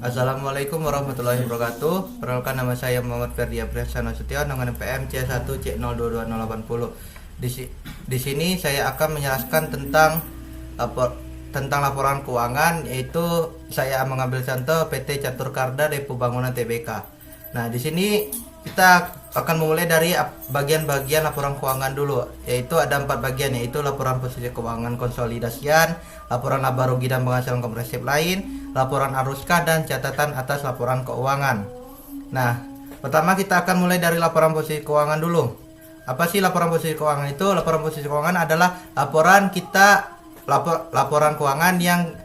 Assalamualaikum warahmatullahi wabarakatuh. Perkenalkan, nama saya Muhammad Ferdi Apriasa Nasution dengan NPM C1C022080. Di sini saya akan menjelaskan tentang laporan keuangan, yaitu saya mengambil contoh PT Catur Karda Depo Bangunan Tbk. Nah, di sini kita akan memulai dari bagian-bagian laporan keuangan dulu, yaitu ada 4 bagian, yaitu laporan posisi keuangan konsolidasian, laporan laba rugi dan penghasilan komprehensif lain, laporan arus kas, dan catatan atas laporan keuangan. Nah, pertama kita akan mulai dari laporan posisi keuangan dulu. Apa sih laporan posisi keuangan itu? Laporan posisi keuangan adalah laporan keuangan yang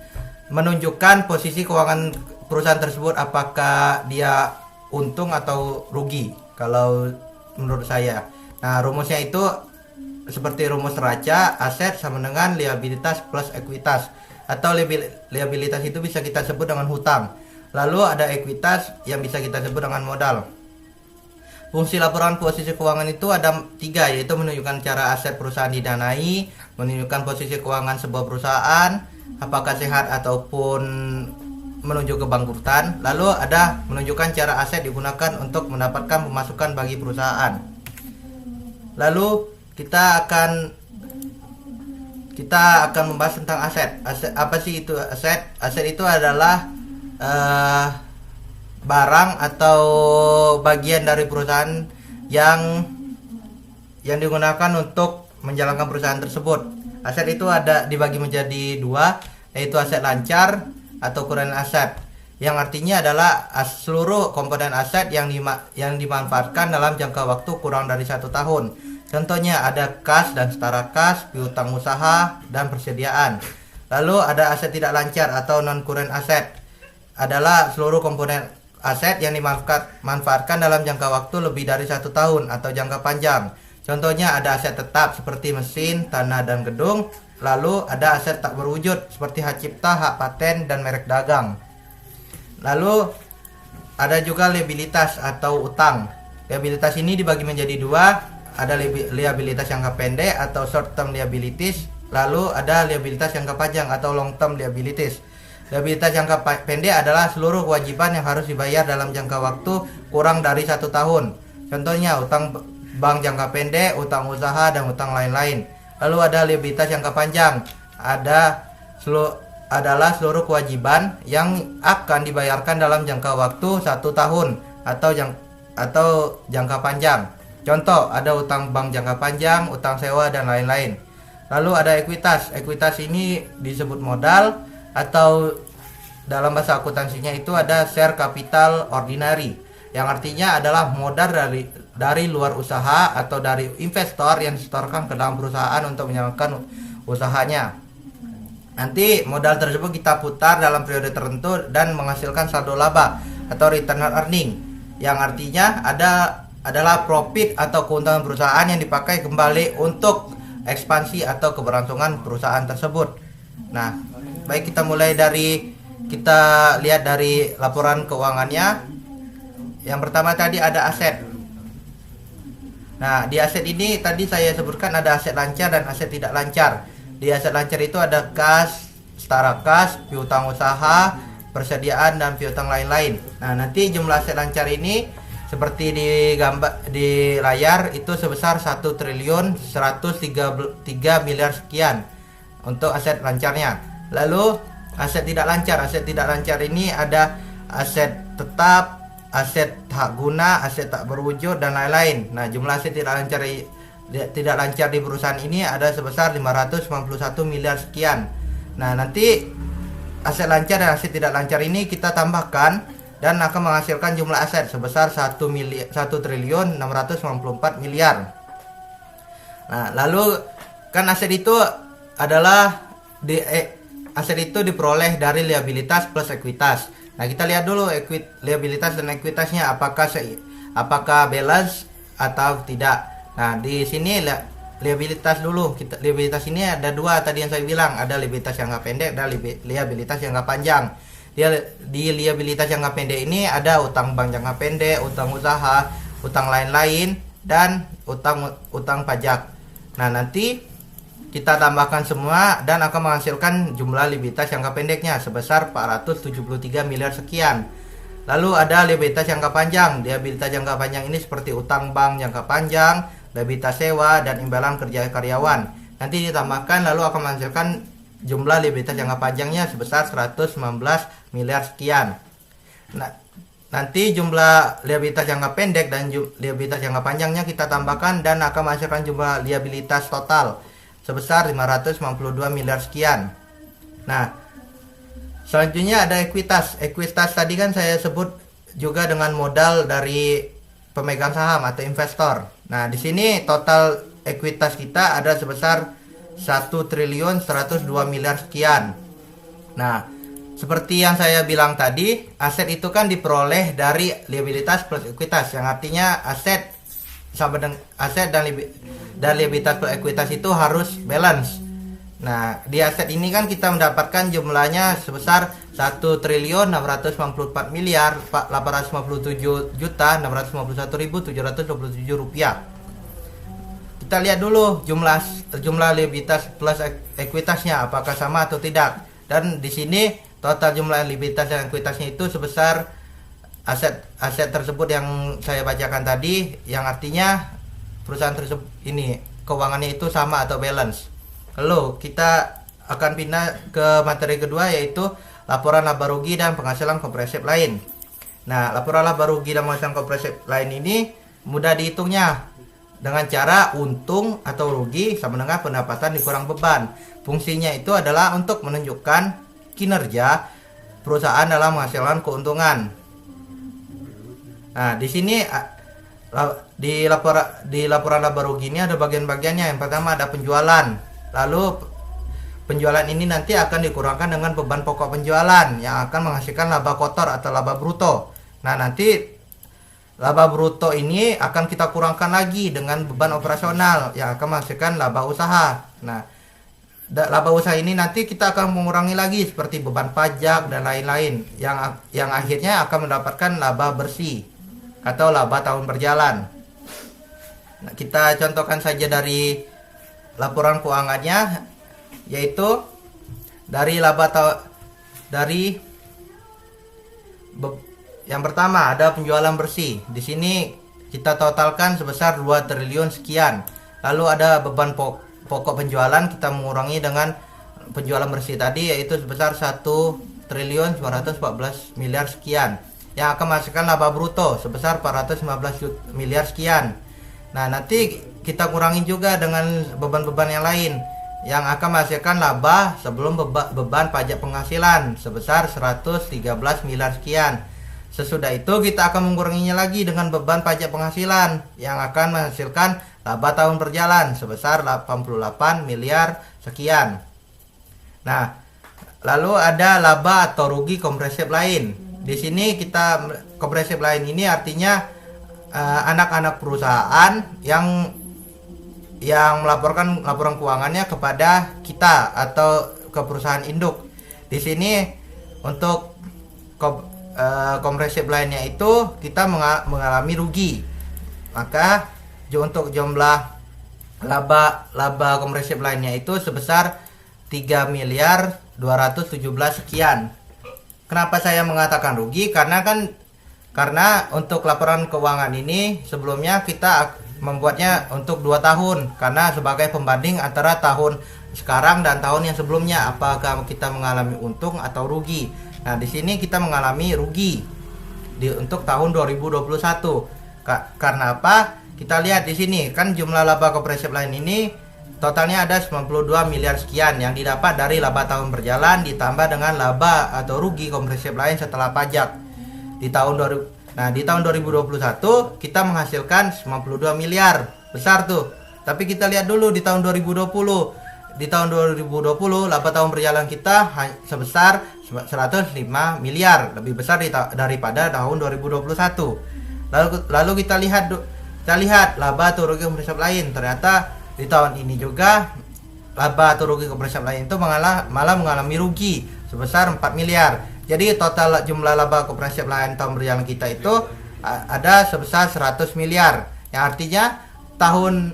menunjukkan posisi keuangan perusahaan tersebut, apakah dia untung atau rugi kalau menurut saya. Nah, rumusnya itu seperti rumus neraca, aset sama dengan liabilitas plus ekuitas, atau liabilitas itu bisa kita sebut dengan hutang. Lalu ada ekuitas yang bisa kita sebut dengan modal. Fungsi laporan posisi keuangan itu ada 3, yaitu menunjukkan cara aset perusahaan didanai, menunjukkan posisi keuangan sebuah perusahaan, apakah sehat ataupun menuju kebangkrutan. Lalu ada menunjukkan cara aset digunakan untuk mendapatkan pemasukan bagi perusahaan. Lalu kita akan membahas tentang aset. Apa sih itu aset? Aset itu adalah barang atau bagian dari perusahaan yang digunakan untuk menjalankan perusahaan tersebut. Aset itu ada dibagi menjadi 2, yaitu aset lancar atau current aset, yang artinya adalah seluruh komponen aset yang dimanfaatkan dalam jangka waktu kurang dari 1 tahun. Contohnya ada kas dan setara kas, piutang usaha, dan persediaan. Lalu ada aset tidak lancar atau non current aset, adalah seluruh komponen aset yang dimanfaatkan dalam jangka waktu lebih dari 1 tahun atau jangka panjang. Contohnya ada aset tetap seperti mesin, tanah, dan gedung. Lalu ada aset tak berwujud seperti hak cipta, hak paten, dan merek dagang. Lalu ada juga liabilitas atau utang. Liabilitas ini dibagi menjadi 2. Ada liabilitas jangka pendek atau short term liabilities. Lalu ada liabilitas jangka panjang atau long term liabilities. Liabilitas jangka pendek adalah seluruh kewajiban yang harus dibayar dalam jangka waktu kurang dari 1 tahun. Contohnya utang bank jangka pendek, utang usaha, dan utang lain-lain. Lalu ada liabilitas jangka panjang, adalah seluruh kewajiban yang akan dibayarkan dalam jangka waktu 1 tahun atau jangka panjang. Contoh, ada utang bank jangka panjang, utang sewa, dan lain-lain. Lalu ada ekuitas. Ekuitas ini disebut modal, atau dalam bahasa akuntansinya itu ada share capital ordinary, yang artinya adalah modal dari luar usaha atau dari investor yang disetorkan ke dalam perusahaan untuk menjalankan usahanya. Nanti modal tersebut kita putar dalam periode tertentu dan menghasilkan saldo laba atau return on earning, yang artinya adalah profit atau keuntungan perusahaan yang dipakai kembali untuk ekspansi atau keberlangsungan perusahaan tersebut. Nah, baik, kita lihat dari laporan keuangannya. Yang pertama tadi ada aset. Nah, di aset ini tadi saya sebutkan ada aset lancar dan aset tidak lancar. Di aset lancar itu ada kas, setara kas, piutang usaha, persediaan, dan piutang lain-lain. Nah, nanti jumlah aset lancar ini seperti di layar itu sebesar 1.103 miliar sekian untuk aset lancarnya. Lalu aset tidak lancar. Aset tidak lancar ini ada aset tetap, aset hak guna, aset tak berwujud, dan lain-lain. Nah, jumlah aset tidak lancar di perusahaan ini ada sebesar 591 miliar sekian. Nah, nanti aset lancar dan aset tidak lancar ini kita tambahkan dan akan menghasilkan jumlah aset sebesar 1.694 miliar. Nah, lalu kan aset itu diperoleh dari liabilitas plus ekuitas. Nah, kita lihat dulu liabilitas dan ekuitasnya apakah balance atau tidak. Nah, di sini liabilitas dulu. Liabilitas ini ada 2 tadi yang saya bilang, ada liabilitas jangka pendek dan liabilitas jangka panjang. Di liabilitas jangka pendek ini ada utang bank jangka pendek, utang usaha, utang lain-lain, dan utang pajak. Nah, nanti kita tambahkan semua dan akan menghasilkan jumlah likuiditas jangka pendeknya sebesar 473 miliar sekian. Lalu ada likuiditas jangka panjang. Likuiditas jangka panjang ini seperti utang bank jangka panjang, likuiditas sewa, dan imbalan kerja karyawan. Nanti ditambahkan lalu akan menghasilkan jumlah likuiditas jangka panjangnya sebesar 119 miliar sekian. Nah, nanti jumlah likuiditas jangka pendek dan likuiditas jangka panjangnya kita tambahkan dan akan menghasilkan jumlah likuiditas total sebesar 592 miliar sekian. Nah, selanjutnya ada ekuitas. Ekuitas tadi kan saya sebut juga dengan modal dari pemegang saham atau investor. Nah, di sini total ekuitas kita ada sebesar 1.102 miliar sekian. Nah, seperti yang saya bilang tadi, aset itu kan diperoleh dari liabilitas plus ekuitas, yang artinya aset sama dengan aset dan liabilitas plus ekuitas itu harus balance. Nah, di aset ini kan kita mendapatkan jumlahnya sebesar 1.694 miliar 857 juta 651.727 rupiah. Kita lihat dulu jumlah liabilitas plus ekuitasnya apakah sama atau tidak. Dan di sini total jumlah likuiditas dan ekuitasnya itu sebesar aset tersebut yang saya bacakan tadi, yang artinya perusahaan tersebut ini keuangannya itu sama atau balance. Lalu kita akan pindah ke materi kedua, yaitu laporan laba rugi dan penghasilan komprehensif lain. Nah, laporan laba rugi dan penghasilan komprehensif lain ini mudah dihitungnya dengan cara untung atau rugi sama dengan pendapatan dikurang beban. Fungsinya itu adalah untuk menunjukkan kinerja perusahaan dalam menghasilkan keuntungan. Nah, di sini di laporan laba rugi ini ada bagian-bagiannya. Yang pertama ada penjualan. Lalu penjualan ini nanti akan dikurangkan dengan beban pokok penjualan yang akan menghasilkan laba kotor atau laba bruto. Nah, nanti laba bruto ini akan kita kurangkan lagi dengan beban operasional yang akan menghasilkan laba usaha. Nah, laba usaha ini nanti kita akan mengurangi lagi seperti beban pajak dan lain-lain yang akhirnya akan mendapatkan laba bersih atau laba tahun berjalan. Nah, kita contohkan saja dari laporan keuangannya, yaitu dari yang pertama ada penjualan bersih. Di sini kita totalkan sebesar 2 triliun sekian. Lalu ada beban pokok penjualan kita mengurangi dengan penjualan bersih tadi, yaitu sebesar 1.914 miliar sekian, yang akan menghasilkan laba bruto sebesar 415 miliar sekian. Nah, nanti kita kurangi juga dengan beban-beban yang lain yang akan menghasilkan laba sebelum beban pajak penghasilan sebesar 113 miliar sekian. Sesudah itu kita akan menguranginya lagi dengan beban pajak penghasilan yang akan menghasilkan laba tahun berjalan sebesar 88 miliar sekian. Nah, lalu ada laba atau rugi komprehensif lain. Di sini komprehensif lain ini artinya anak-anak perusahaan yang melaporkan laporan keuangannya kepada kita atau ke perusahaan induk. Di sini untuk komprehensif lainnya itu kita mengalami rugi. Maka untuk jumlah laba komprehensif lainnya itu sebesar 3 miliar 217 sekian. Kenapa saya mengatakan rugi? Karena untuk laporan keuangan ini sebelumnya kita membuatnya untuk 2 tahun, karena sebagai pembanding antara tahun sekarang dan tahun yang sebelumnya, apakah kita mengalami untung atau rugi. Nah, di sini kita mengalami rugi untuk tahun 2021. Karena apa? Kita lihat di sini kan jumlah laba komprehensif lain ini totalnya ada 92 miliar sekian yang didapat dari laba tahun berjalan ditambah dengan laba atau rugi komprehensif lain setelah pajak. Di tahun 2021 kita menghasilkan 92 miliar, besar tuh. Tapi kita lihat dulu di tahun 2020. Di tahun 2020 laba tahun berjalan kita sebesar 105 miliar, lebih besar daripada tahun 2021. Lalu kita lihat laba atau rugi komprehensif lain. Ternyata di tahun ini juga laba atau rugi komprehensif lain itu malah mengalami rugi sebesar 4 miliar. Jadi total jumlah laba komprehensif lain tahun berjalan kita itu ada sebesar 100 miliar. Yang artinya tahun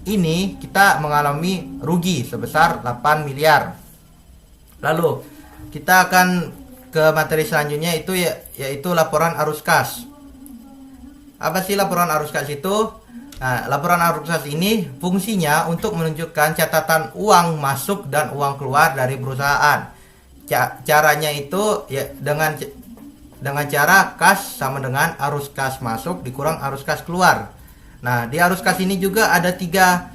ini kita mengalami rugi sebesar 8 miliar. Lalu kita akan ke materi selanjutnya, yaitu laporan arus kas. Apa sih laporan arus kas itu? Nah, laporan arus kas ini fungsinya untuk menunjukkan catatan uang masuk dan uang keluar dari perusahaan. Caranya itu ya dengan cara kas sama dengan arus kas masuk dikurang arus kas keluar. Nah, di arus kas ini juga ada tiga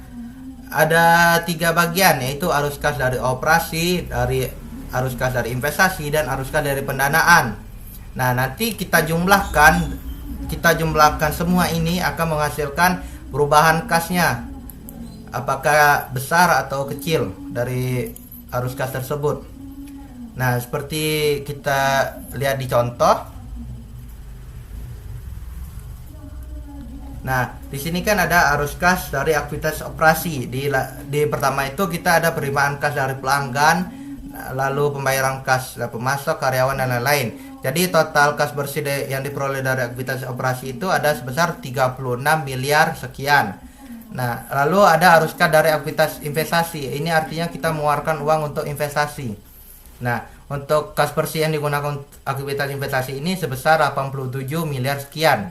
bagian, yaitu arus kas dari operasi, dari arus kas dari investasi, dan arus kas dari pendanaan. Nah, nanti kita jumlahkan semua ini akan menghasilkan perubahan kasnya, apakah besar atau kecil dari arus kas tersebut. Nah, seperti kita lihat di contoh. Nah, di sini kan ada arus kas dari aktivitas operasi. Di pertama itu kita ada penerimaan kas dari pelanggan, lalu pembayaran kas dari pemasok, karyawan, dan lain-lain. Jadi total kas bersih yang diperoleh dari aktivitas operasi itu ada sebesar 36 miliar sekian. Nah, lalu ada arus kas dari aktivitas investasi. Ini artinya kita mengeluarkan uang untuk investasi. Nah, untuk kas bersih yang digunakan aktivitas investasi ini sebesar 87 miliar sekian.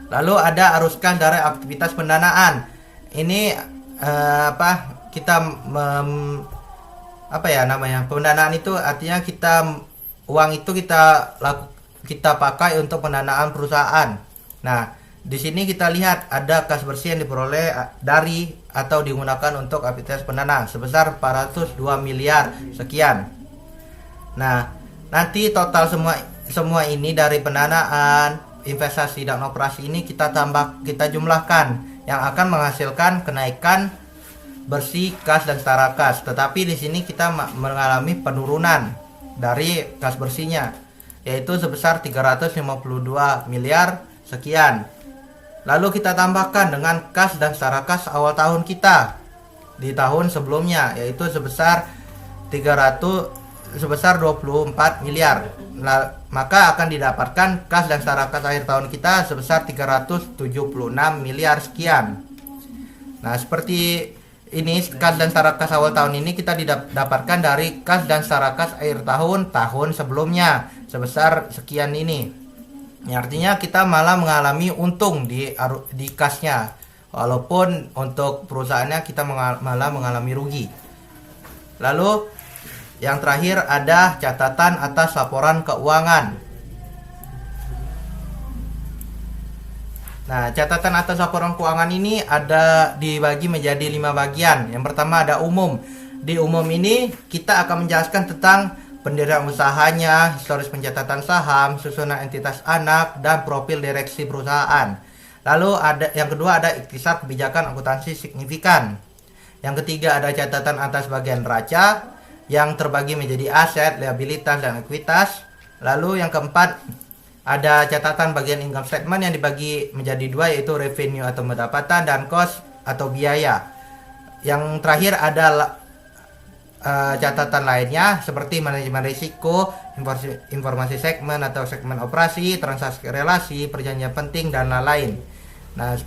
Lalu ada arus kas dari aktivitas pendanaan. Ini pendanaan itu artinya uang itu kita pakai untuk pendanaan perusahaan. Nah, di sini kita lihat ada kas bersih yang diperoleh dari atau digunakan untuk aktivitas pendanaan sebesar 402 miliar sekian. Nah, nanti total semua ini dari pendanaan, investasi, dan operasi ini kita jumlahkan, yang akan menghasilkan kenaikan bersih kas dan setara kas. Tetapi di sini kita mengalami penurunan dari kas bersihnya, yaitu sebesar 352 miliar sekian. Lalu kita tambahkan dengan kas dan setara kas awal tahun kita di tahun sebelumnya, yaitu sebesar 24 miliar. Nah, maka akan didapatkan kas dan setara kas akhir tahun kita sebesar 376 miliar sekian. Nah, seperti ini kas dan setara kas awal tahun ini kita didapatkan dari kas dan setara kas akhir tahun sebelumnya sebesar sekian ini. Ya, artinya kita malah mengalami untung di kasnya, walaupun untuk perusahaannya kita malah mengalami rugi. Lalu yang terakhir ada catatan atas laporan keuangan. Nah, catatan atas laporan keuangan ini ada dibagi menjadi 5 bagian. Yang pertama ada umum. Di umum ini kita akan menjelaskan tentang pendirian usahanya, historis pencatatan saham, susunan entitas anak, dan profil direksi perusahaan. Lalu yang kedua ada ikhtisar kebijakan akuntansi signifikan. Yang ketiga ada catatan atas bagian neraca yang terbagi menjadi aset, liabilitas, dan ekuitas. Lalu yang keempat ada catatan bagian income statement yang dibagi menjadi 2, yaitu revenue atau pendapatan dan cost atau biaya. Yang terakhir ada catatan lainnya seperti manajemen risiko, informasi segmen atau segmen operasi, transaksi relasi, perjanjian penting, dan lain-lain. Nah,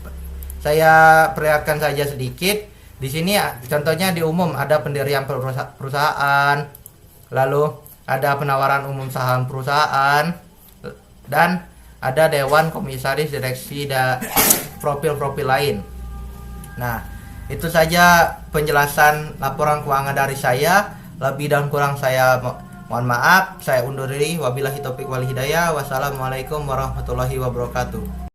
saya perlihatkan saja sedikit. Di sini contohnya di umum ada pendirian perusahaan, lalu ada penawaran umum saham perusahaan, dan ada dewan komisaris, direksi, dan profil-profil lain. Nah, itu saja penjelasan laporan keuangan dari saya. Lebih dan kurang saya mohon maaf. Saya undur diri. Wabillahi taufiq wal hidayah. Wassalamualaikum warahmatullahi wabarakatuh.